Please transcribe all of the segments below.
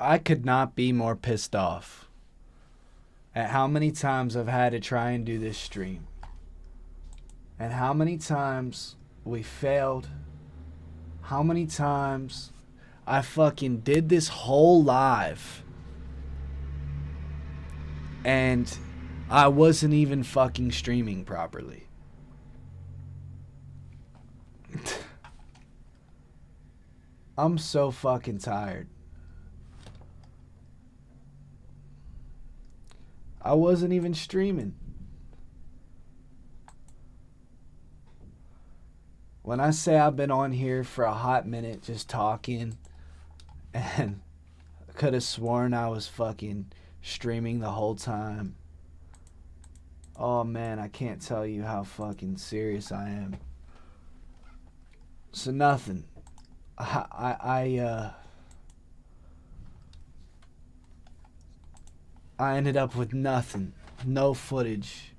I could not be more pissed off at how many times I've had to try and do this stream. And how many times we failed. How many times I fucking did this whole live. And I wasn't even fucking streaming properly. I'm so fucking tired. I wasn't even streaming. When I say I've been on here for a hot minute just talking, and I could have sworn I was fucking streaming the whole time. Oh man, I can't tell you how fucking serious I am. So nothing. I ended up with nothing. No footage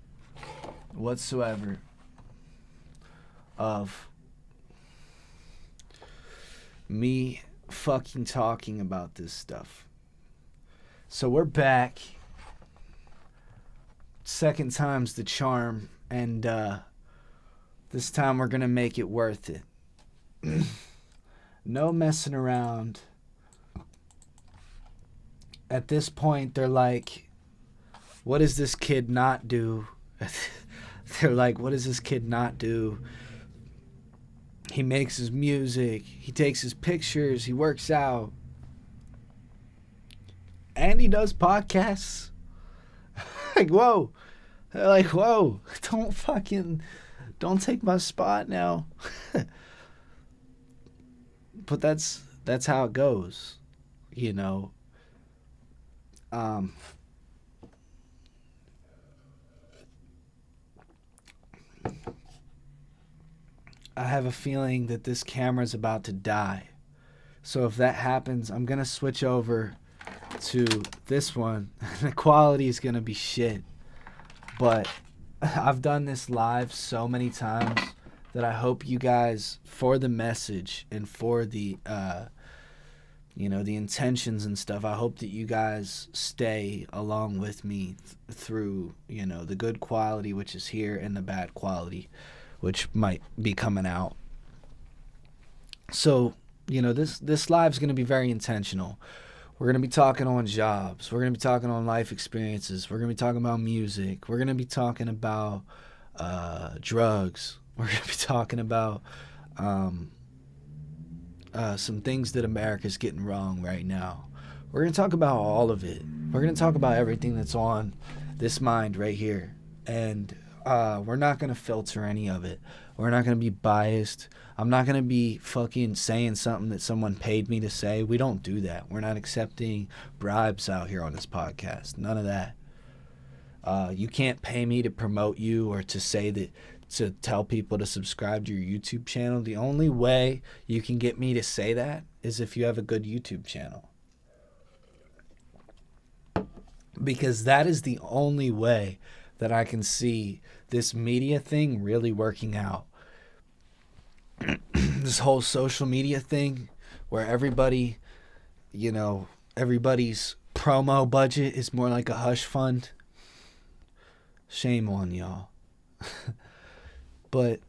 whatsoever of me fucking talking about this stuff. So we're back. Second time's the charm, and this time we're gonna make it worth it. No messing around. At this point, they're like, what does this kid not do? They're like, what does this kid not do? He makes his music. He takes his pictures. He works out. And he does podcasts. Like, whoa. They're like, whoa. Don't take my spot now. But that's how it goes, you know. I have a feeling that this camera's about to die. So if that happens, I'm going to switch over to this one. The quality is going to be shit. But I've done this live so many times that I hope you guys, for the message and for the, the intentions and stuff, I hope that you guys stay along with me through, the good quality, which is here, and the bad quality, which might be coming out. So, this live's going to be very intentional. We're going to be talking on jobs. We're going to be talking on life experiences. We're going to be talking about music. We're going to be talking about drugs. We're going to be talking about some things that America's getting wrong right now. We're going to talk about all of it. We're going to talk about everything that's on this mind right here. And we're not going to filter any of it. We're not going to be biased. I'm not going to be fucking saying something that someone paid me to say. We don't do that. We're not accepting bribes out here on this podcast. None of that. You can't pay me to promote you or to say that, to tell people to subscribe to your YouTube channel. The only way you can get me to say that is if you have a good YouTube channel. Because that is the only way that I can see this media thing really working out. This whole social media thing where everybody, everybody's promo budget is more like a hush fund. Shame on y'all. But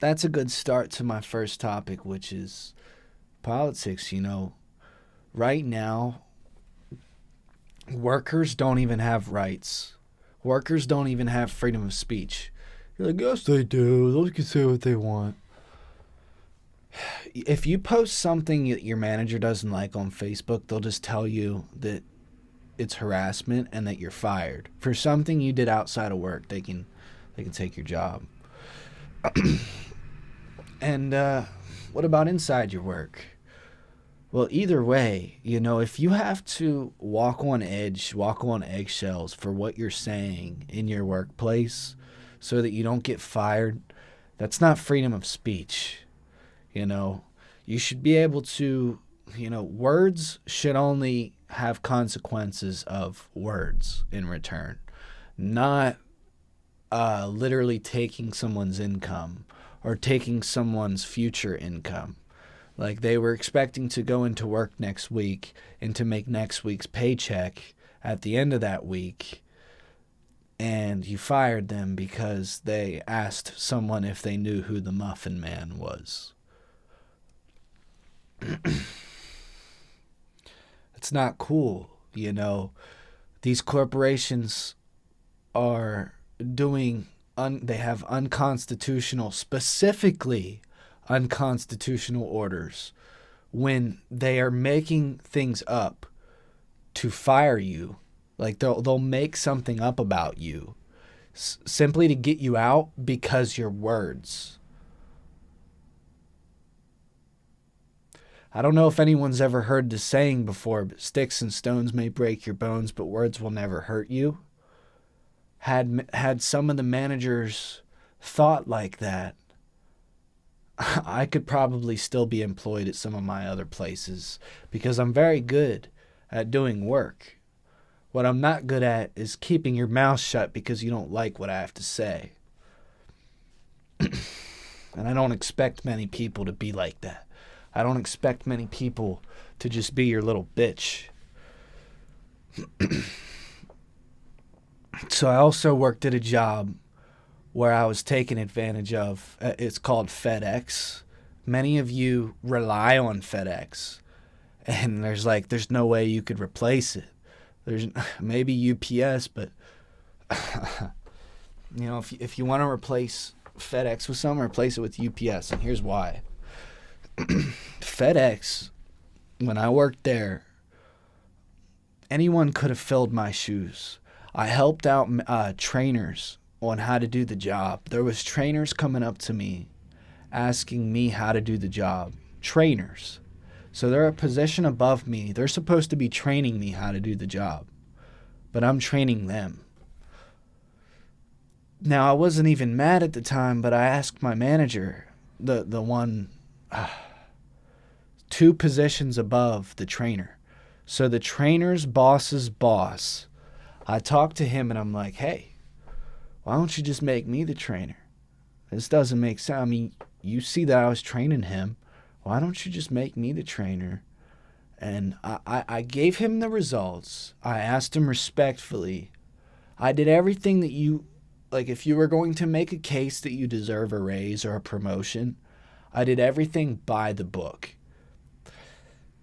that's a good start to my first topic, which is politics. Right now, workers don't even have rights. Workers don't even have freedom of speech. You're like, yes, they do. They can say what they want. If you post something that your manager doesn't like on Facebook, they'll just tell you that it's harassment and that you're fired. For something you did outside of work, they can take your job. And what about inside your work? Well, either way, if you have to walk on eggshells for what you're saying in your workplace so that you don't get fired, that's not freedom of speech. You should be able to, words should only have consequences of words in return, not literally taking someone's income or taking someone's future income. Like, they were expecting to go into work next week and to make next week's paycheck at the end of that week, and you fired them because they asked someone if they knew who the Muffin Man was. It's not cool, you know. These corporations are doing, they have specifically unconstitutional orders when they are making things up to fire you. Like, they'll make something up about you simply to get you out because your words. I don't know if anyone's ever heard the saying before, but sticks and stones may break your bones, but words will never hurt you. Had some of the managers thought like that, I could probably still be employed at some of my other places because I'm very good at doing work. What I'm not good at is keeping your mouth shut because you don't like what I have to say. And I don't expect many people to be like that. I don't expect many people to just be your little bitch. So I also worked at a job where I was taken advantage of. It's called FedEx. Many of you rely on FedEx, and there's no way you could replace it. There's maybe UPS, but you know, if you want to replace FedEx with something, replace it with UPS, and here's why. FedEx, when I worked there, anyone could have filled my shoes. I helped out trainers on how to do the job. There was trainers coming up to me asking me how to do the job. Trainers. So they're a position above me. They're supposed to be training me how to do the job. But I'm training them. Now, I wasn't even mad at the time, but I asked my manager, the one 2 positions above the trainer. So the trainer's boss's boss, I talked to him and I'm like, hey, why don't you just make me the trainer? This doesn't make sense. I mean, you see that I was training him. Why don't you just make me the trainer? And I gave him the results. I asked him respectfully. I did everything that you, like, if you were going to make a case that you deserve a raise or a promotion, I did everything by the book.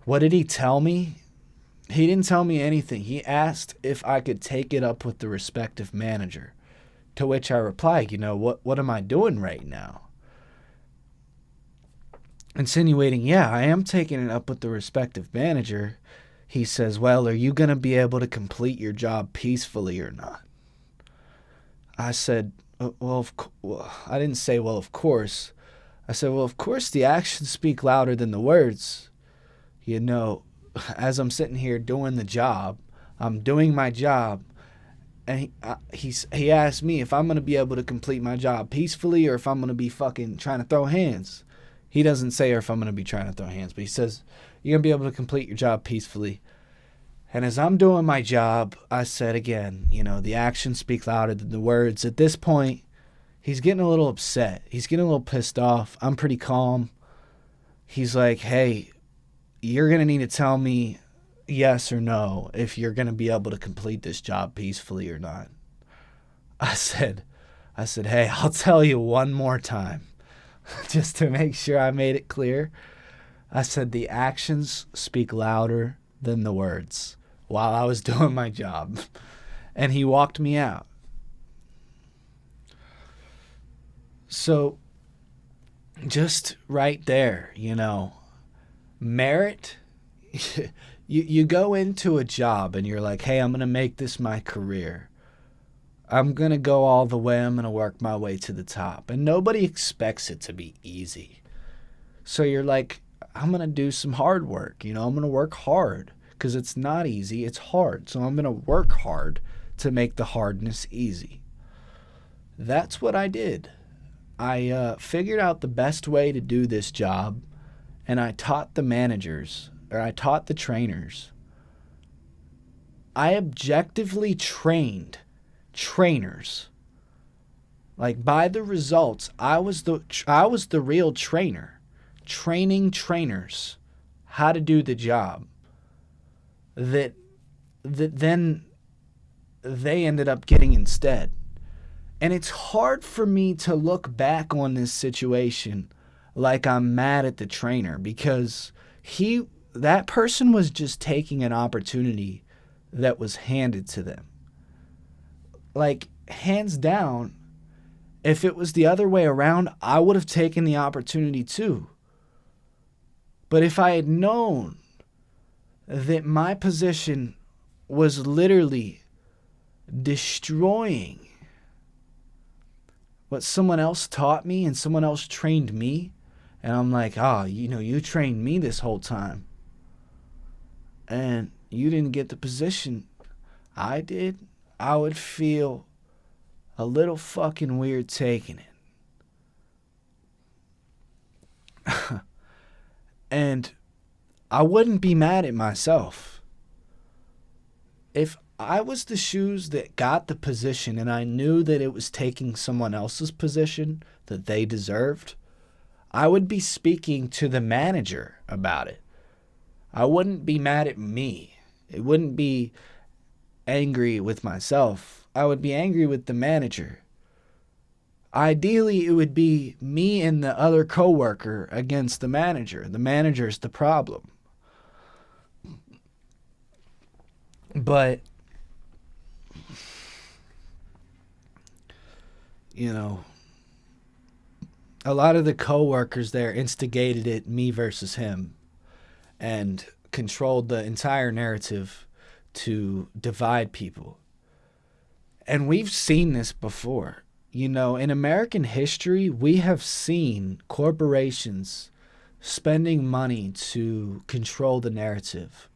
What did he tell me? He didn't tell me anything. He asked if I could take it up with the respective manager, to which I replied, you know, what am I doing right now? Insinuating, yeah, I am taking it up with the respective manager. He says, well, are you going to be able to complete your job peacefully or not? I said, well, I didn't say, well, of course. I said, well, of course the actions speak louder than the words. You know, as I'm sitting here doing the job, I'm doing my job, and he asked me if I'm going to be able to complete my job peacefully or if I'm going to be fucking trying to throw hands. He doesn't say or if I'm going to be trying to throw hands, but he says, you're going to be able to complete your job peacefully. And as I'm doing my job, I said again, you know, the actions speak louder than the words. At this point, he's getting a little upset. He's getting a little pissed off. I'm pretty calm. He's like, hey, you're going to need to tell me yes or no if you're going to be able to complete this job peacefully or not. I said, hey, I'll tell you one more time just to make sure I made it clear. I said, the actions speak louder than the words while I was doing my job. And he walked me out. So just right there, you know, merit, you go into a job and you're like, hey, I'm going to make this my career. I'm going to go all the way. I'm going to work my way to the top. And nobody expects it to be easy. So you're like, I'm going to do some hard work. You know, I'm going to work hard because it's not easy. It's hard. So I'm going to work hard to make the hardness easy. That's what I did. I figured out the best way to do this job, and I taught the managers, or I taught the trainers. I objectively trained trainers. Like, by the results, I was the real trainer. training trainers how to do the job that then they ended up getting instead. And it's hard for me to look back on this situation like I'm mad at the trainer, because that person was just taking an opportunity that was handed to them. Like, hands down, if it was the other way around, I would have taken the opportunity too. But if I had known that my position was literally destroying what someone else taught me and someone else trained me, and I'm like, you trained me this whole time, and you didn't get the position I did, I would feel a little fucking weird taking it. And I wouldn't be mad at myself. If I was the shoes that got the position and I knew that it was taking someone else's position that they deserved, I would be speaking to the manager about it. I wouldn't be mad at me. It wouldn't be angry with myself. I would be angry with the manager. Ideally, it would be me and the other coworker against the manager. The manager's the problem. But, a lot of the coworkers there instigated it, me versus him, and controlled the entire narrative to divide people. And we've seen this before. In American history, we have seen corporations spending money to control the narrative.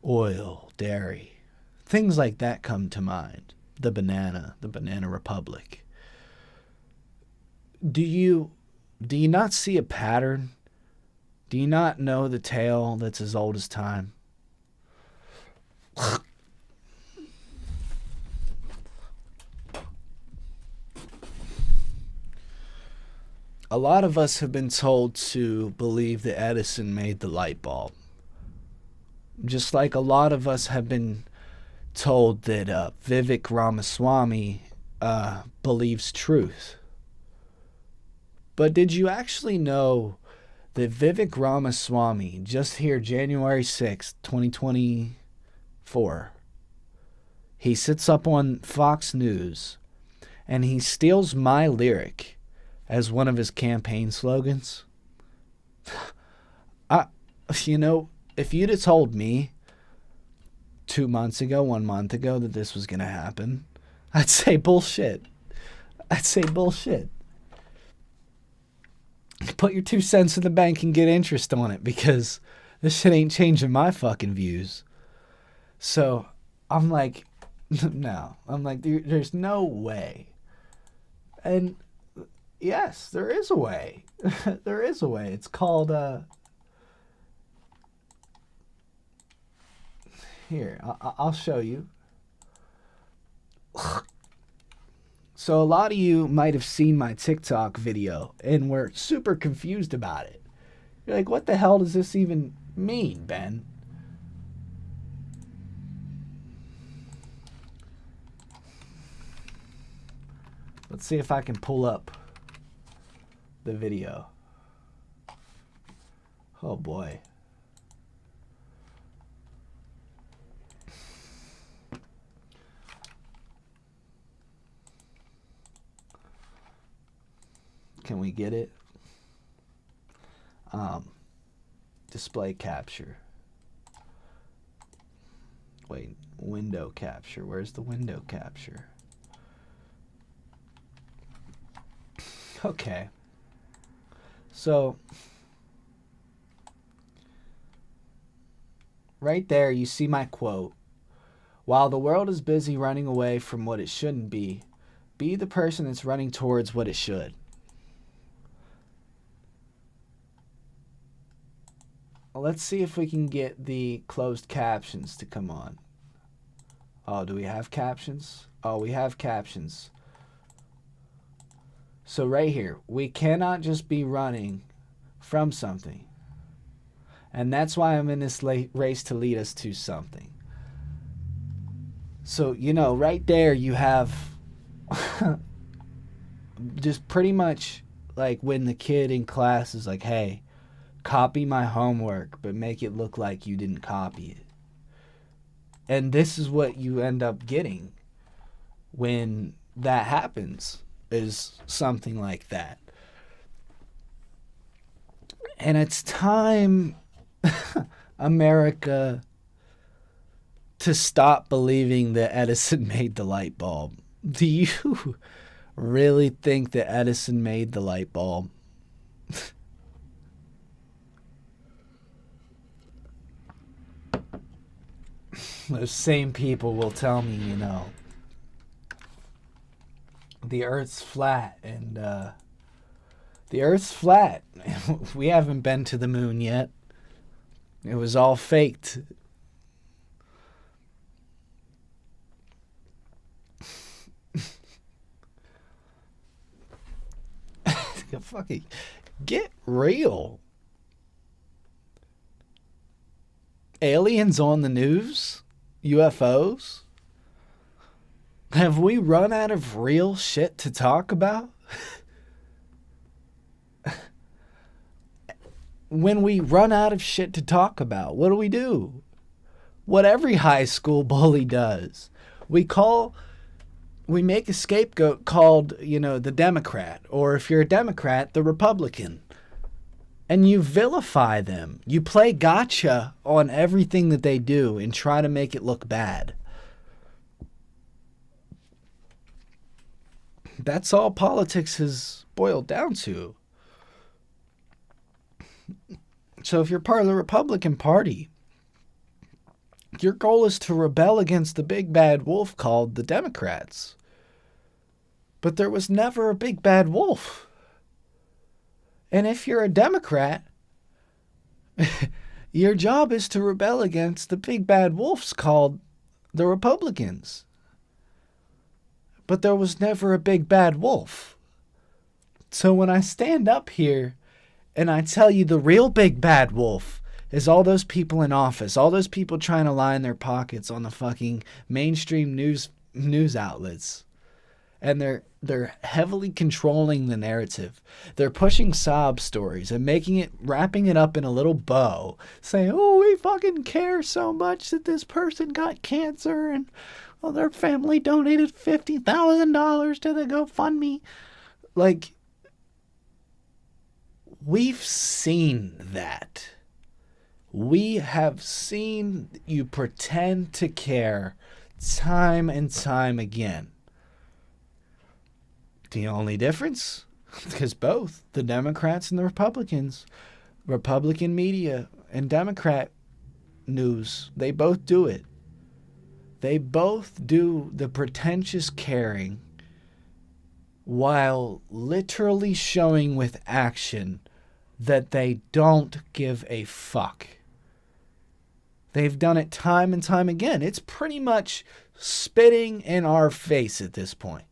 Oil, dairy, things like that come to mind. The banana republic. Do you not see a pattern? Do you not know the tale that's as old as time? A lot of us have been told to believe that Edison made the light bulb. Just like a lot of us have been told that Vivek Ramaswamy believes truth. But did you actually know that Vivek Ramaswamy, just here January 6th, 2024, he sits up on Fox News and he steals my lyric as one of his campaign slogans? If you'd have told me 2 months ago, 1 month ago, that this was going to happen, I'd say bullshit. Put your 2 cents in the bank and get interest on it, because this shit ain't changing my fucking views. So I'm like, no. I'm like, there's no way. And yes, there is a way. There is a way. It's called, here, I'll show you. So a lot of you might have seen my TikTok video and were super confused about it. You're like, what the hell does this even mean, Ben? Let's see if I can pull up the video. Oh boy. Can we get it? Display capture. Wait, window capture. Where's the window capture? Okay. So, right there you see my quote. While the world is busy running away from what it shouldn't be the person that's running towards what it should. Let's see if we can get the closed captions to come on. Oh, do we have captions? Oh, we have captions. So right here, we cannot just be running from something. And that's why I'm in this race to lead us to something. So, right there you have just pretty much like when the kid in class is like, hey, copy my homework, but make it look like you didn't copy it. And this is what you end up getting when that happens, is something like that. And it's time, America, to stop believing that Edison made the light bulb. Do you really think that Edison made the light bulb? Those same people will tell me, the Earth's flat, and the Earth's flat. We haven't been to the moon yet. It was all faked. Fucking get real. Aliens on the news? UFOs? Have we run out of real shit to talk about? When we run out of shit to talk about, what do? What every high school bully does. We make a scapegoat called, the Democrat, or if you're a Democrat, the Republican. And you vilify them. You play gotcha on everything that they do and try to make it look bad. That's all politics has boiled down to. So if you're part of the Republican Party, your goal is to rebel against the big bad wolf called the Democrats. But there was never a big bad wolf. And if you're a Democrat, your job is to rebel against the big bad wolves called the Republicans. But there was never a big bad wolf. So when I stand up here and I tell you the real big bad wolf is all those people in office, all those people trying to line their pockets on the fucking mainstream news outlets. And they're heavily controlling the narrative. They're pushing sob stories and wrapping it up in a little bow, saying, "Oh, we fucking care so much that this person got cancer and their family donated $50,000 to the GoFundMe." Like, we've seen that. We have seen you pretend to care time and time again. The only difference, because both the Democrats and the Republicans, Republican media and Democrat news, they both do it. They both do the pretentious caring while literally showing with action that they don't give a fuck. They've done it time and time again. It's pretty much spitting in our face at this point.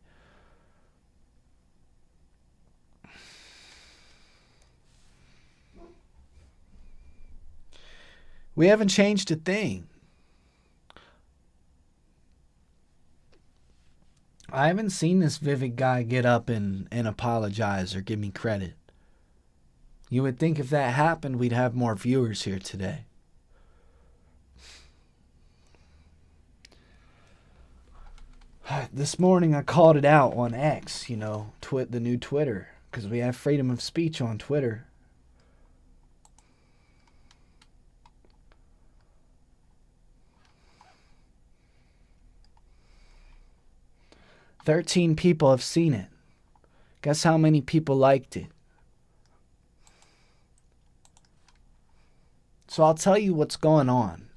We haven't changed a thing. I haven't seen this Vivek guy get up and apologize or give me credit. You would think if that happened, we'd have more viewers here today. This morning I called it out on X, the new Twitter, because we have freedom of speech on Twitter. "13 people have seen it. Guess how many people liked it?" So I'll tell you what's going on.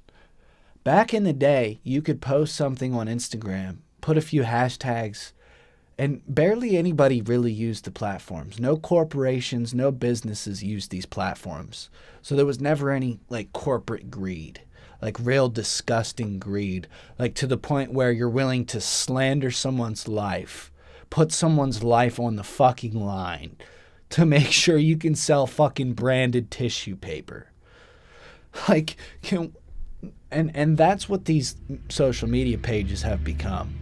Back in the day, you could post something on Instagram, put a few hashtags, and barely anybody really used the platforms. No corporations, no businesses used these platforms. So there was never any corporate greed. Real disgusting greed, to the point where you're willing to slander someone's life, put someone's life on the fucking line to make sure you can sell fucking branded tissue paper. Like, and that's what these social media pages have become.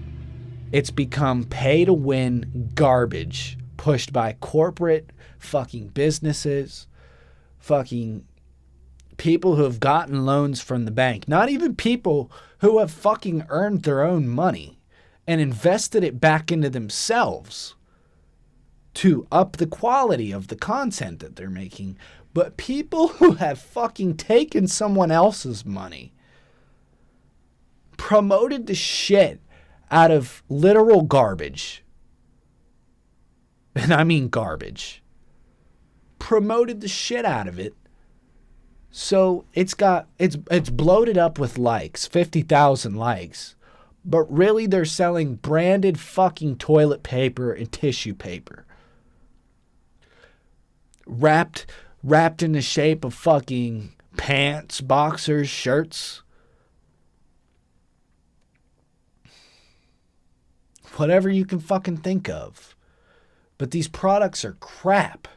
It's become pay to win garbage pushed by corporate fucking businesses, fucking people who have gotten loans from the bank, not even people who have fucking earned their own money and invested it back into themselves to up the quality of the content that they're making, but people who have fucking taken someone else's money, promoted the shit out of literal garbage, and I mean garbage, promoted the shit out of it. So it's bloated up with likes, 50,000 likes. But really they're selling branded fucking toilet paper and tissue paper. Wrapped in the shape of fucking pants, boxers, shirts. Whatever you can fucking think of. But these products are crap.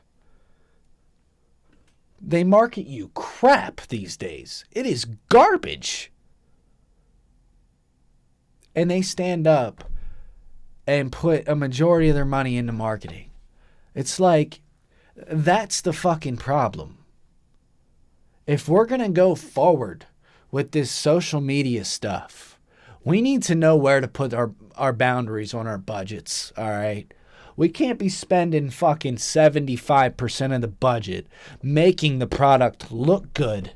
They market you crap these days. It is garbage. And they stand up and put a majority of their money into marketing. It's like, that's the fucking problem. If we're going to go forward with this social media stuff, we need to know where to put our boundaries on our budgets, all right? We can't be spending fucking 75% of the budget making the product look good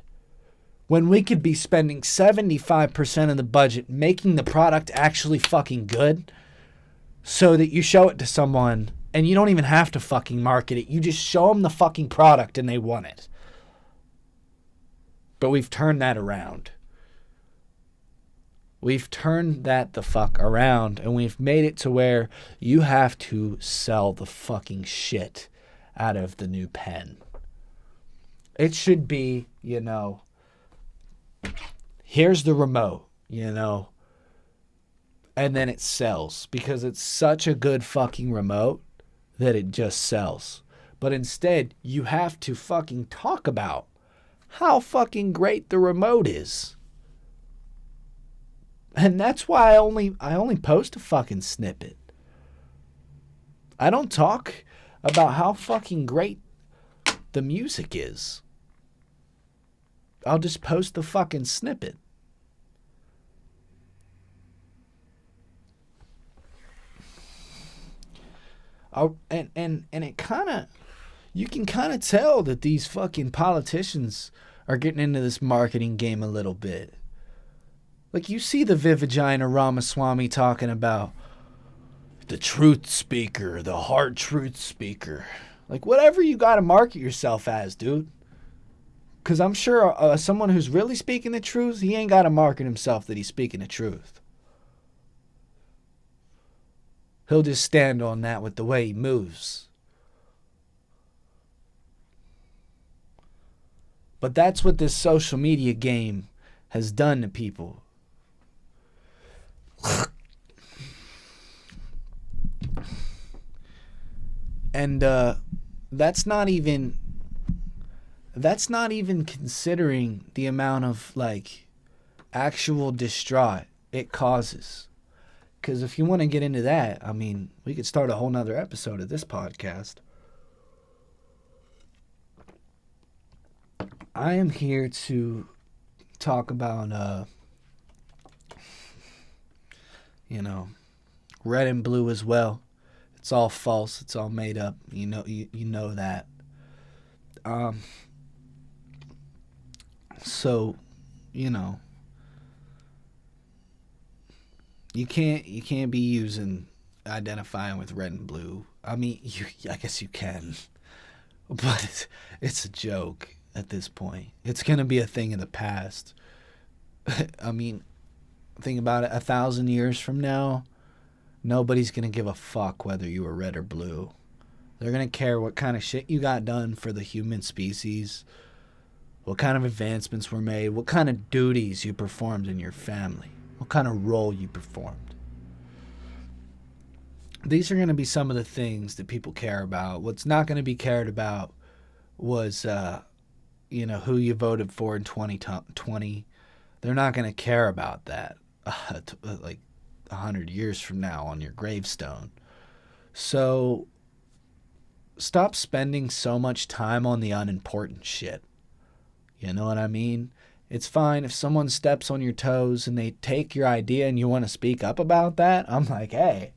when we could be spending 75% of the budget making the product actually fucking good, so that you show it to someone and you don't even have to fucking market it. You just show them the fucking product and they want it. But we've turned that around. We've turned that the fuck around, and we've made it to where you have to sell the fucking shit out of the new pen. It should be, here's the remote, and then it sells, because it's such a good fucking remote that it just sells. But instead, you have to fucking talk about how fucking great the remote is. And that's why I only post a fucking snippet. I don't talk about how fucking great the music is. I'll just post the fucking snippet. And it you can kind of tell that these fucking politicians are getting into this marketing game a little bit. Like, you see the Vivajayana Ramaswamy talking about the truth speaker, the hard truth speaker. Like, whatever you got to market yourself as, dude. Because I'm sure someone who's really speaking the truth, he ain't got to market himself that he's speaking the truth. He'll just stand on that with the way he moves. But that's what this social media game has done to people. And that's not even considering the amount of actual distraught it causes. Because if you want to get into that, I mean, we could start a whole nother episode of this podcast. I am here to talk about red and blue as well. It's all false. It's all made up. You know that. So, you can't be identifying with red and blue. I mean, I guess you can, but it's a joke at this point. It's gonna be a thing of the past. I mean, think about it. 1,000 years from now, nobody's going to give a fuck whether you were red or blue. They're going to care what kind of shit you got done for the human species, what kind of advancements were made, what kind of duties you performed in your family, what kind of role you performed. these are going to be some of the things that people care about. What's not going to be cared about was, who you voted for in 2020. They're not going to care about that like 100 years from now on your gravestone. So stop spending so much time on the unimportant shit. You know what I mean? It's fine if someone steps on your toes and they take your idea and you want to speak up about that. I'm like, hey,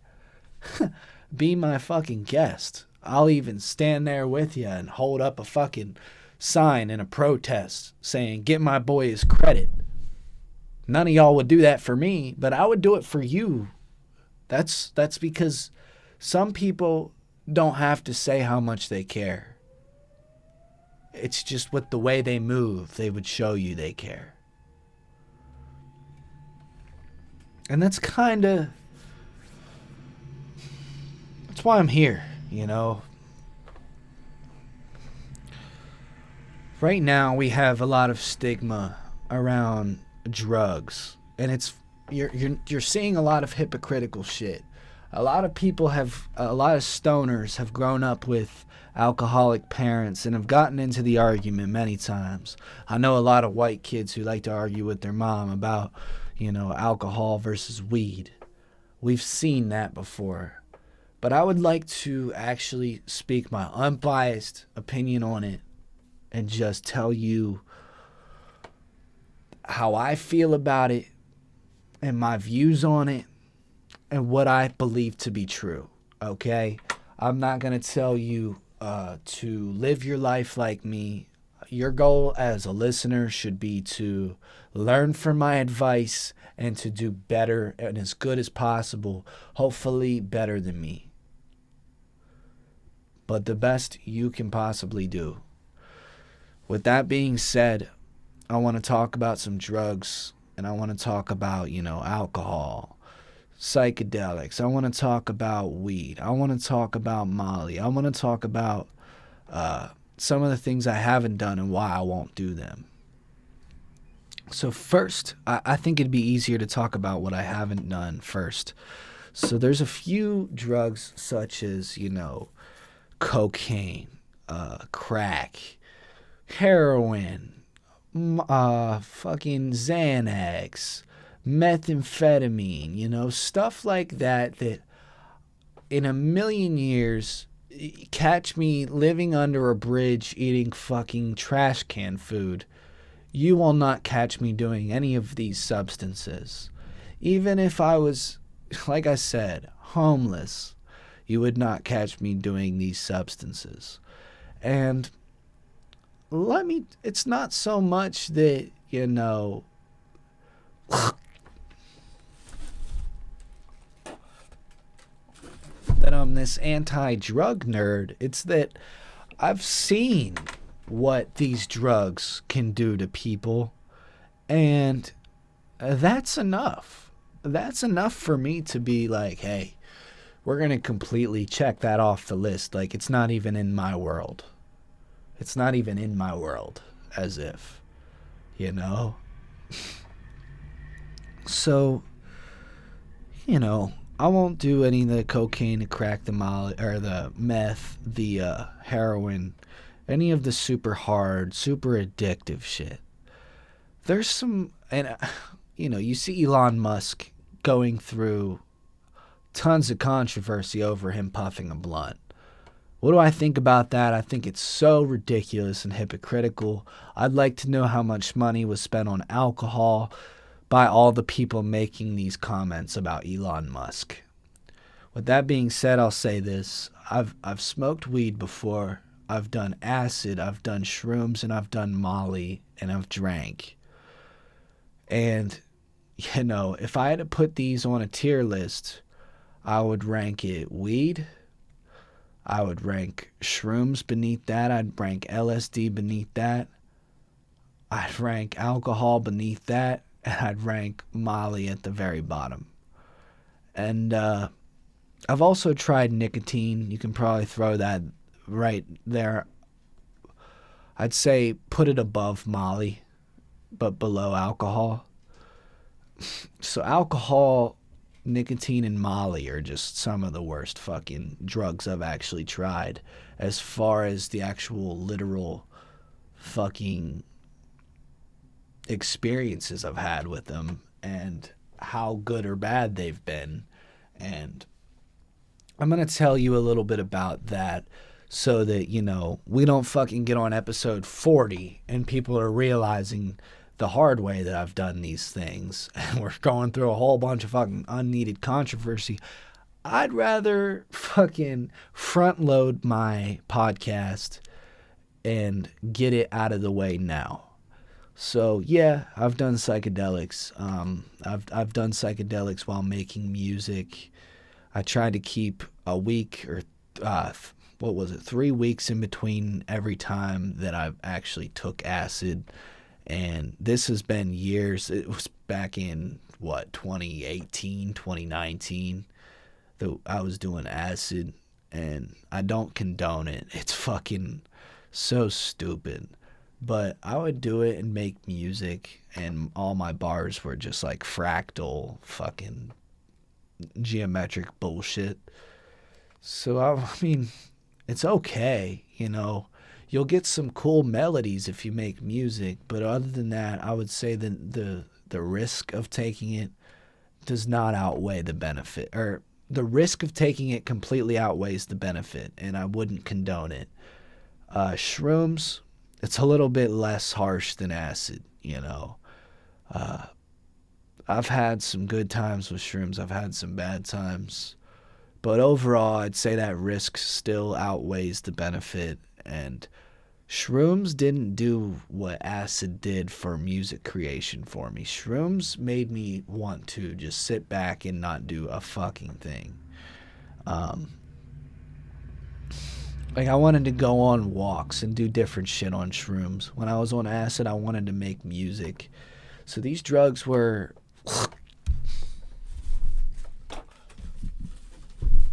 be my fucking guest. I'll even stand there with you and hold up a fucking sign in a protest saying, get my boy his credit. None of y'all would do that for me, but I would do it for you. That's because some people don't have to say how much they care. It's just with the way they move, they would show you they care. And that's why I'm here, you know. Right now we have a lot of stigma around drugs, and you're seeing a lot of hypocritical shit. A lot of stoners have grown up with alcoholic parents and have gotten into the argument many times. I know a lot of white kids who like to argue with their mom about, alcohol versus weed. We've seen that before. But I would like to actually speak my unbiased opinion on it and just tell you how I feel about it and my views on it and what I believe to be true, okay? I'm not going to tell you to live your life like me. Your goal as a listener should be to learn from my advice and to do better and as good as possible, hopefully better than me. But the best you can possibly do. With that being said, I want to talk about some drugs, and I want to talk about, alcohol, psychedelics. I want to talk about weed. I want to talk about Molly. I want to talk about some of the things I haven't done and why I won't do them. So first, I think it'd be easier to talk about what I haven't done first. So there's a few drugs such as, cocaine, crack, heroin, fucking Xanax, methamphetamine, stuff like that in a million years, catch me living under a bridge eating fucking trash can food. You will not catch me doing any of these substances. Even if I was, like I said, homeless, you would not catch me doing these substances. And it's not so much that, that I'm this anti-drug nerd. It's that I've seen what these drugs can do to people, and that's enough. That's enough for me to be like, hey, we're going to completely check that off the list. Like, it's not even in my world. It's not even in my world, as if, So, I won't do any of the cocaine, the crack, the molly, or the meth, the heroin, any of the super hard, super addictive shit. There's some, and you see Elon Musk going through tons of controversy over him puffing a blunt. What do I think about that? I think it's so ridiculous and hypocritical. I'd like to know how much money was spent on alcohol by all the people making these comments about Elon Musk. With that being said, I'll say this. I've smoked weed before. I've done acid, I've done shrooms, and I've done Molly, and I've drank. And, if I had to put these on a tier list, I would rank it weed. I would rank shrooms beneath that. I'd rank LSD beneath that. I'd rank alcohol beneath that. And I'd rank Molly at the very bottom. And I've also tried nicotine. You can probably throw that right there. I'd say put it above Molly, but below alcohol. So alcohol, nicotine and Molly are just some of the worst fucking drugs I've actually tried, as far as the actual literal fucking experiences I've had with them and how good or bad they've been. And I'm going to tell you a little bit about that so that, you know, we don't fucking get on episode 40 and people are realizing the hard way that I've done these things and we're going through a whole bunch of fucking unneeded controversy. I'd rather fucking front load my podcast and get it out of the way now. So yeah, I've done psychedelics. I've done psychedelics while making music. I tried to keep a week or 3 weeks in between every time that I actually took acid. And this has been years. It was back in 2018, 2019 that I was doing acid, and I don't condone it. It's fucking so stupid. But I would do it and make music, and all my bars were just like fractal fucking geometric bullshit. So I mean, it's okay, you know. You'll get some cool melodies if you make music, but other than that, I would say that the risk of taking it does not outweigh the benefit, or the risk of taking it completely outweighs the benefit, and I wouldn't condone it. Shrooms, it's a little bit less harsh than acid, you know. I've had some good times with shrooms. I've had some bad times. But overall, I'd say that risk still outweighs the benefit. And shrooms didn't do what acid did for music creation for me. Shrooms made me want to just sit back and not do a fucking thing. Like, I wanted to go on walks and do different shit on shrooms. When I was on acid, I wanted to make music. So these drugs were...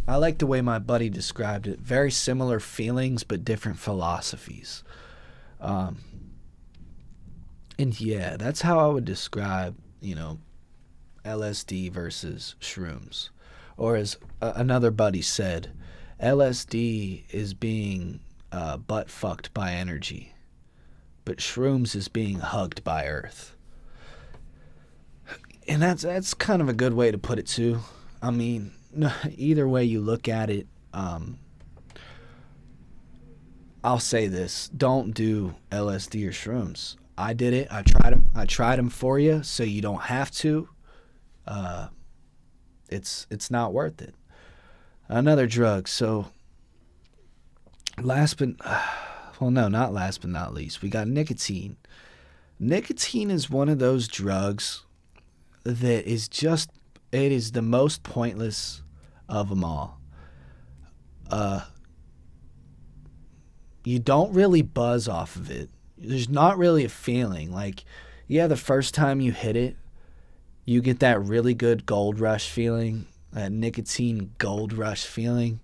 I like the way my buddy described it. Very similar feelings, but different philosophies. And yeah, that's how I would describe, you know, LSD versus shrooms. Or as another buddy said, LSD is being butt fucked by energy, but shrooms is being hugged by earth. And that's kind of a good way to put it too. I mean, either way you look at it, I'll say this: don't do LSD or shrooms. I did it. I tried them for you, so you don't have to. It's not worth it. Another drug. So not last but not least, we got nicotine. Nicotine is one of those drugs that is just, it is the most pointless of them all. You don't really buzz off of it. There's not really a feeling. Like, yeah, the first time you hit it, you get that really good gold rush feeling, that nicotine gold rush feeling,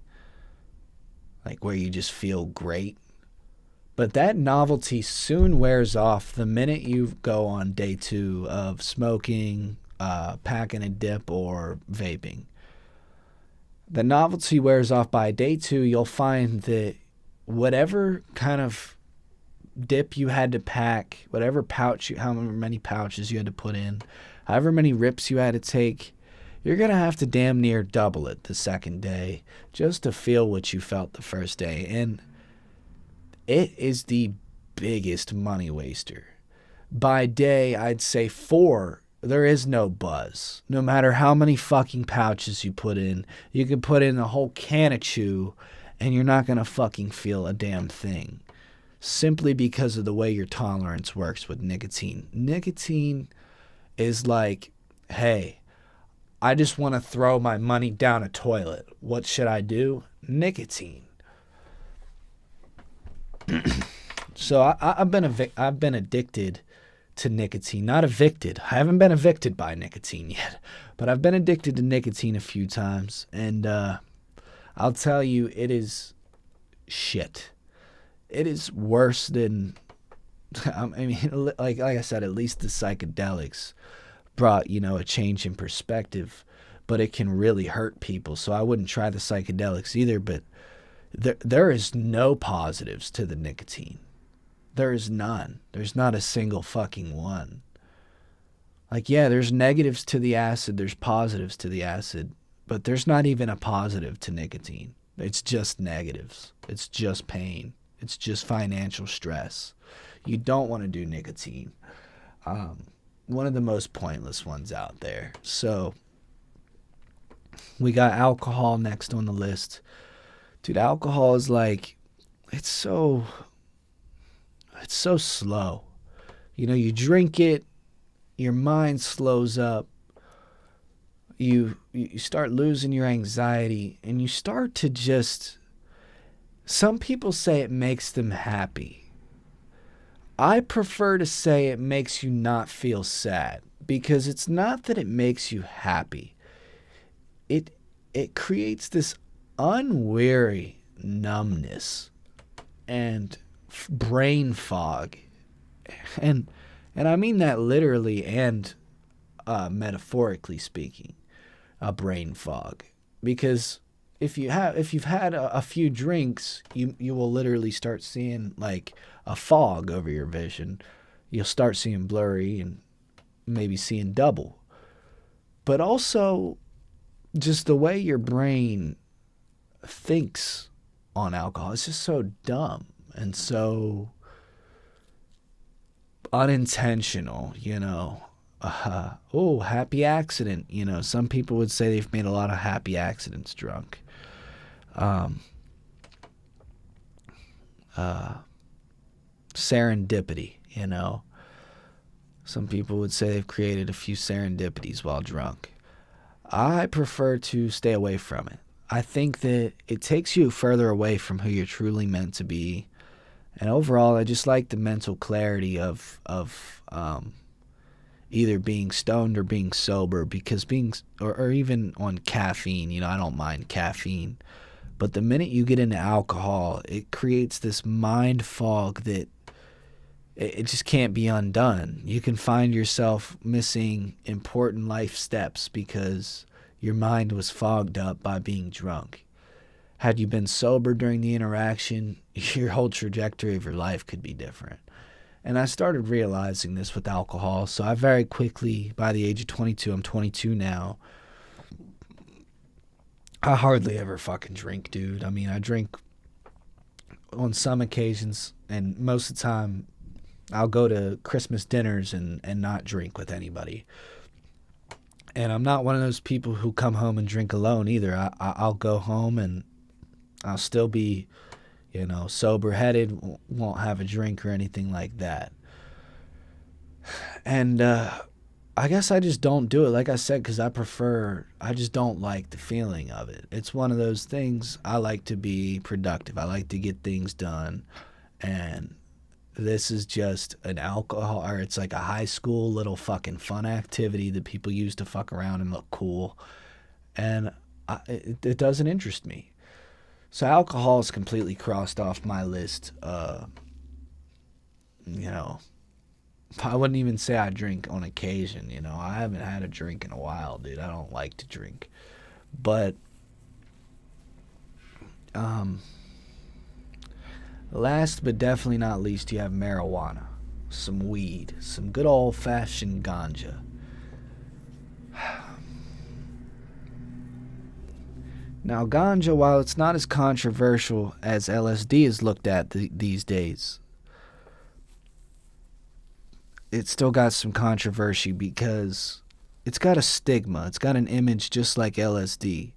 like where you just feel great. But that novelty soon wears off the minute you go on day 2 of smoking, packing a dip, or vaping. The novelty wears off by day 2. You'll find that whatever kind of dip you had to pack, whatever pouch, however many pouches you had to put in, however many rips you had to take, you're going to have to damn near double it the second day just to feel what you felt the first day. And it is the biggest money waster. By day, I'd say 4, there is no buzz. No matter how many fucking pouches you put in, you can put in a whole can of chew and you're not going to fucking feel a damn thing. Simply because of the way your tolerance works with nicotine. Nicotine is like, hey, I just want to throw my money down a toilet. What should I do? Nicotine. So I've been addicted to nicotine. Not evicted. I haven't been evicted by nicotine yet, but I've been addicted to nicotine a few times, and I'll tell you, it is shit. It is worse than, I mean, like I said, at least the psychedelics brought, a change in perspective. but it can really hurt people. So I wouldn't try the psychedelics either, but there is no positives to the nicotine. There is none. There's not a single fucking one. Like, yeah, there's negatives to the acid, there's positives to the acid, but there's not even a positive to nicotine. It's just negatives. It's just pain. It's just financial stress. You don't want to do nicotine. One of the most pointless ones out there. So we got alcohol next on the list. Dude, alcohol is like, it's so slow. You know, you drink it, your mind slows up. You start losing your anxiety, and you start to just, some people say it makes them happy. I prefer to say it makes you not feel sad, because it's not that it makes you happy. It creates this unweary numbness and brain fog. And I mean that literally and metaphorically speaking, a brain fog. Because if you've had a few drinks, you will literally start seeing like a fog over your vision. You'll start seeing blurry and maybe seeing double. But also just the way your brain thinks on alcohol, it's just so dumb and so unintentional, you know. Oh, happy accident. You know, some people would say they've made a lot of happy accidents drunk. Serendipity, you know. Some people would say they've created a few serendipities while drunk. I prefer to stay away from it. I think that it takes you further away from who you're truly meant to be. And overall, I just like the mental clarity of either being stoned or being sober, because or even on caffeine, you know, I don't mind caffeine. But the minute you get into alcohol, it creates this mind fog that it just can't be undone. You can find yourself missing important life steps because your mind was fogged up by being drunk. Had you been sober during the interaction, your whole trajectory of your life could be different. And I started realizing this with alcohol, so I very quickly, by the age of 22, I'm 22 now, I hardly ever fucking drink, dude. I mean, I drink on some occasions, and most of the time, I'll go to Christmas dinners and not drink with anybody. And I'm not one of those people who come home and drink alone either. I'll go home and I'll still be, you know, sober-headed, won't have a drink or anything like that. And I guess I just don't do it, like I said, because I just don't like the feeling of it. It's one of those things, I like to be productive. I like to get things done. And this is just an alcohol, or it's like a high school little fucking fun activity that people use to fuck around and look cool. And it doesn't interest me. So alcohol is completely crossed off my list. You know, I wouldn't even say I drink on occasion, you know. I haven't had a drink in a while, dude. I don't like to drink. But last but definitely not least, you have marijuana, some weed, some good old-fashioned ganja. Now, ganja, while it's not as controversial as LSD is looked at these days, it's still got some controversy because it's got a stigma. It's got an image just like LSD.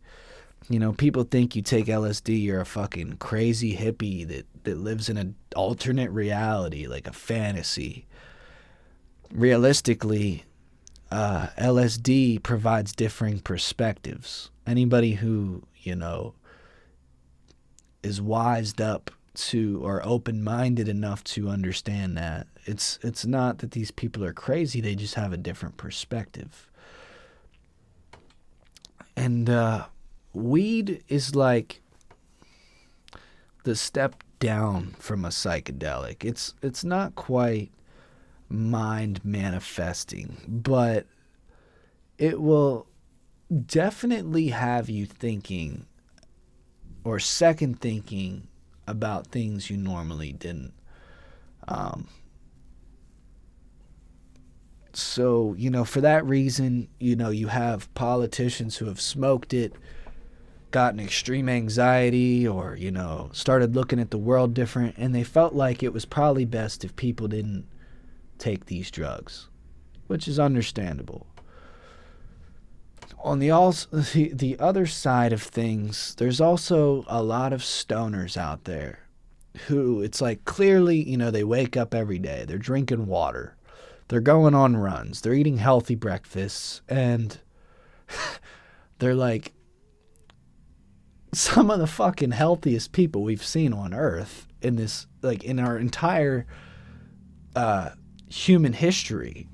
You know, people think you take LSD, you're a fucking crazy hippie that lives in an alternate reality, like a fantasy. Realistically, LSD provides differing perspectives. Anybody who, you know, is wised up to or open-minded enough to understand that it's not that these people are crazy, they just have a different perspective. And weed is like the step down from a psychedelic. It's not quite mind manifesting, but it will definitely have you thinking or second thinking about things you normally didn't. So, for that reason, you have politicians who have smoked it, gotten extreme anxiety, or, started looking at the world different, and they felt like it was probably best if people didn't take these drugs, which is understandable. On the other side of things, there's also a lot of stoners out there who it's like clearly, they wake up every day, they're drinking water, they're going on runs, they're eating healthy breakfasts, and they're like some of the fucking healthiest people we've seen on Earth in this, like in our entire human history.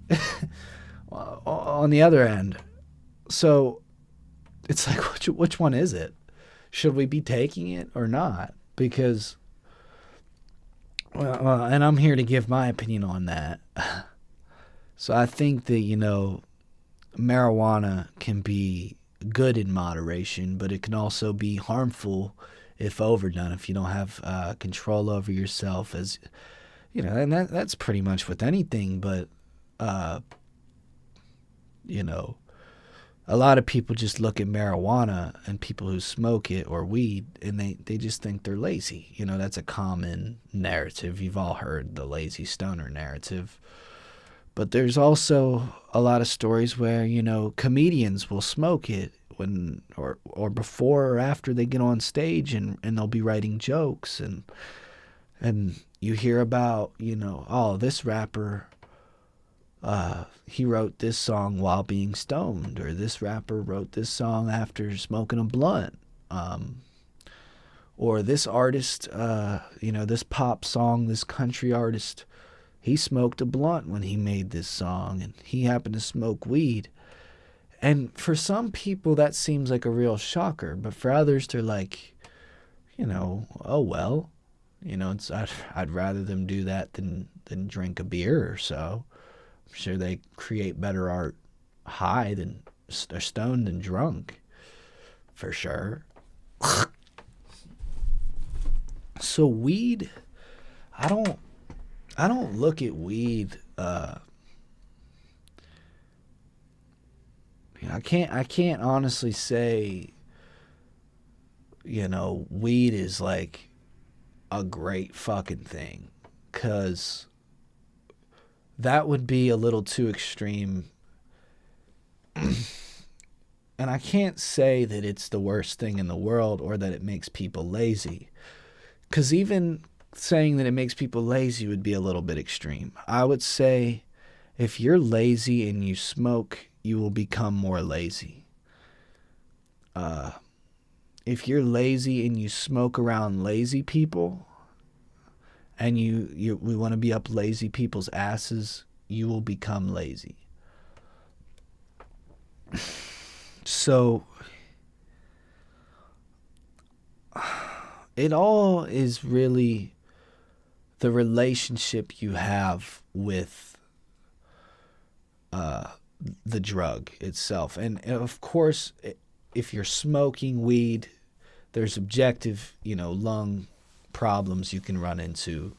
On the other end, so it's like, which one is it? Should we be taking it or not? Because, and I'm here to give my opinion on that. So I think that, marijuana can be good in moderation, but it can also be harmful if overdone, if you don't have control over yourself, as, and that's pretty much with anything, but, a lot of people just look at marijuana and people who smoke it or weed, and they just think they're lazy. That's a common narrative. You've all heard the lazy stoner narrative. But there's also a lot of stories where, comedians will smoke it when or before or after they get on stage, and they'll be writing jokes, and you hear about, oh, this rapper, he wrote this song while being stoned, or this rapper wrote this song after smoking a blunt, or this artist, this pop song, this country artist, he smoked a blunt when he made this song, and he happened to smoke weed. And for some people that seems like a real shocker, but for others they're like, oh well, I'd rather them do that than drink a beer or so. I'm sure they create better art high than or stoned than drunk, for sure. So weed, I don't look at weed. I can't honestly say, weed is like a great fucking thing, 'cause that would be a little too extreme. And I can't say that it's the worst thing in the world or that it makes people lazy, 'cause even saying that it makes people lazy would be a little bit extreme. I would say if you're lazy and you smoke, you will become more lazy. If you're lazy and you smoke around lazy people, and we want to be up lazy people's asses, you will become lazy. So it all is really the relationship you have with the drug itself. And of course, if you're smoking weed, there's objective, lung problems you can run into.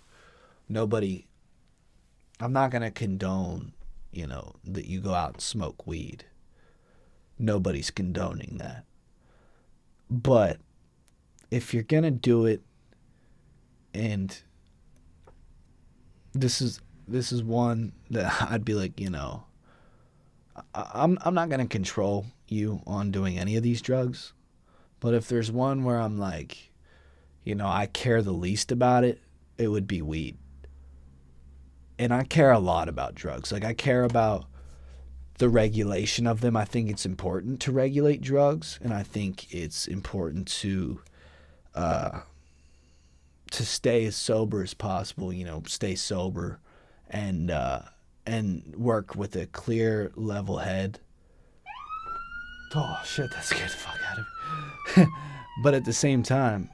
I'm not going to condone, that you go out and smoke weed. Nobody's condoning that. But if you're going to do it, and this is one that I'd be like, I'm not going to control you on doing any of these drugs. But if there's one where I'm like, I care the least about it, it would be weed. And I care a lot about drugs. Like, I care about the regulation of them. I think it's important to regulate drugs, and I think it's important to stay as sober as possible, stay sober and work with a clear, level head. Oh, shit, that scared the fuck out of me. But at the same time,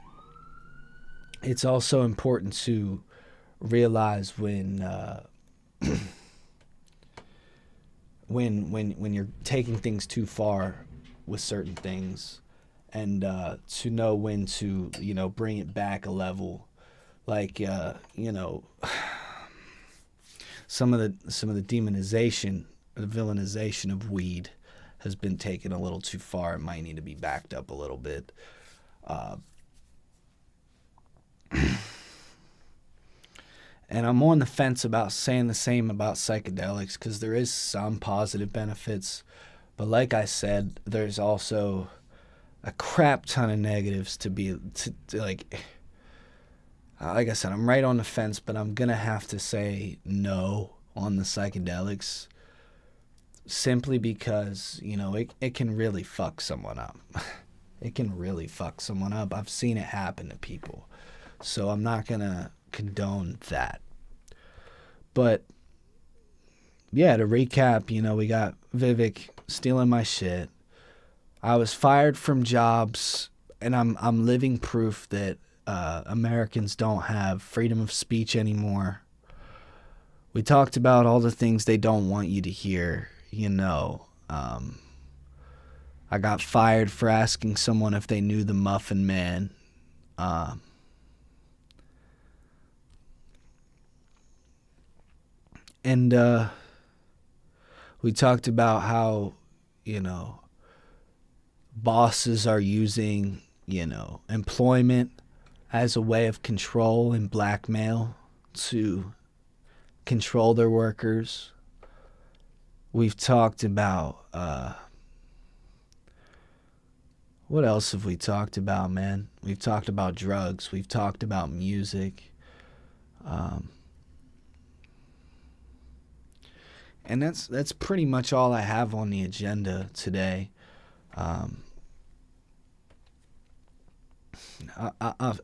it's also important to realize when you're taking things too far, with certain things, and to know when to, bring it back a level. Like, some of the demonization, the villainization of weed has been taken a little too far. It might need to be backed up a little bit. And I'm on the fence about saying the same about psychedelics, because there is some positive benefits. But like I said, there's also a crap ton of negatives like I said, I'm right on the fence, but I'm going to have to say no on the psychedelics, simply because, it can really fuck someone up. It can really fuck someone up. I've seen it happen to people. So I'm not going to condone that. But yeah, to recap, we got Vivek stealing my shit. I was fired from jobs, and I'm living proof that Americans don't have freedom of speech anymore. We talked about all the things they don't want you to hear. I got fired for asking someone if they knew the Muffin Man. And we talked about how, bosses are using, employment as a way of control and blackmail to control their workers. We've talked about, what else have we talked about, man? We've talked about drugs. We've talked about music. And that's pretty much all I have on the agenda today. I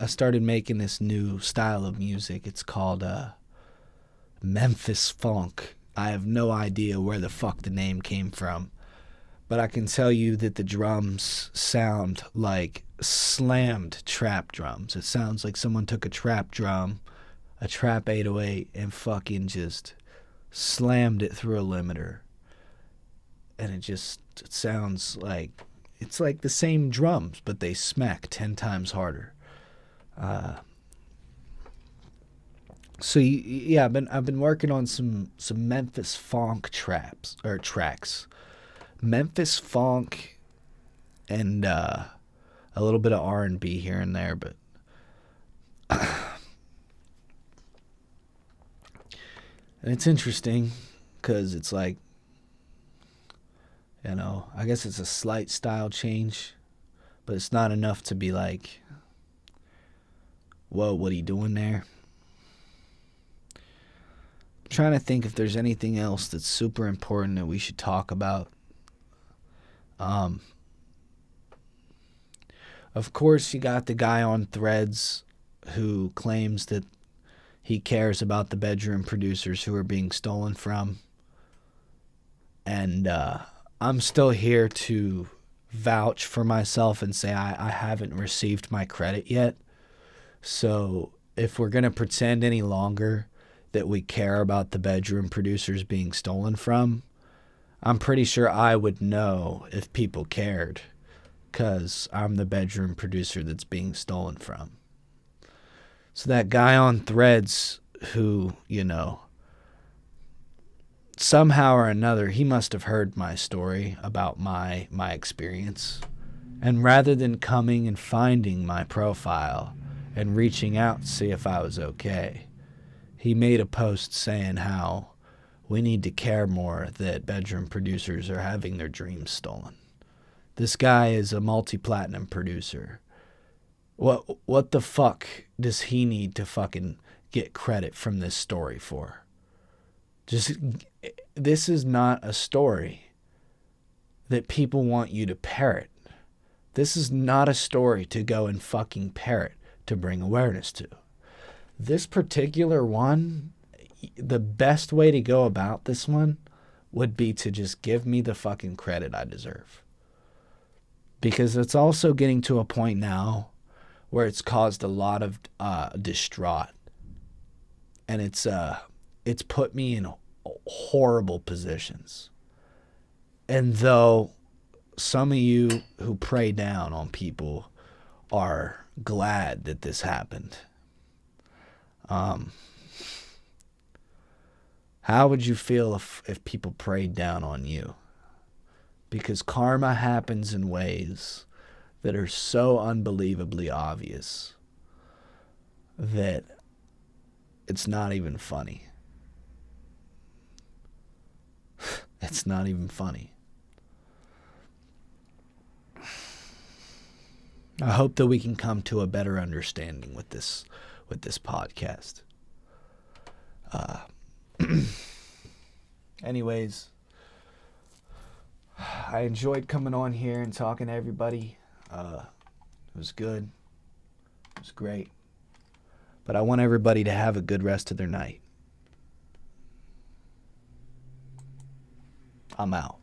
started making this new style of music. It's called Memphis Funk. I have no idea where the fuck the name came from, but I can tell you that the drums sound like slammed trap drums. It sounds like someone took a trap drum, a trap 808, and fucking just slammed it through a limiter. And it sounds like, it's like the same drums, but they smack 10 times harder. So yeah, I've been working on some Memphis Funk tracks. Memphis Funk and a little bit of R&B here and there, but and it's interesting because it's like, I guess it's a slight style change, but it's not enough to be like, whoa, what are you doing there? I'm trying to think if there's anything else that's super important that we should talk about. Of course, you got the guy on Threads who claims that he cares about the bedroom producers who are being stolen from. And I'm still here to vouch for myself and say I haven't received my credit yet. So if we're going to pretend any longer that we care about the bedroom producers being stolen from, I'm pretty sure I would know if people cared, because I'm the bedroom producer that's being stolen from. So that guy on Threads who, somehow or another, he must have heard my story about my experience. And rather than coming and finding my profile and reaching out to see if I was okay, he made a post saying how we need to care more that bedroom producers are having their dreams stolen. This guy is a multi-platinum producer. What the fuck does he need to fucking get credit from this story for? This is not a story that people want you to parrot. This is not a story to go and fucking parrot to bring awareness to. This particular one, the best way to go about this one would be to just give me the fucking credit I deserve. Because it's also getting to a point now where it's caused a lot of distraught. And it's put me in horrible positions. And though some of you who pray down on people are glad that this happened. How would you feel if people prayed down on you? Because karma happens in ways that are so unbelievably obvious that it's not even funny. It's not even funny. I hope that we can come to a better understanding with this podcast. Anyways, I enjoyed coming on here and talking to everybody. It was good. It was great. But I want everybody to have a good rest of their night. I'm out.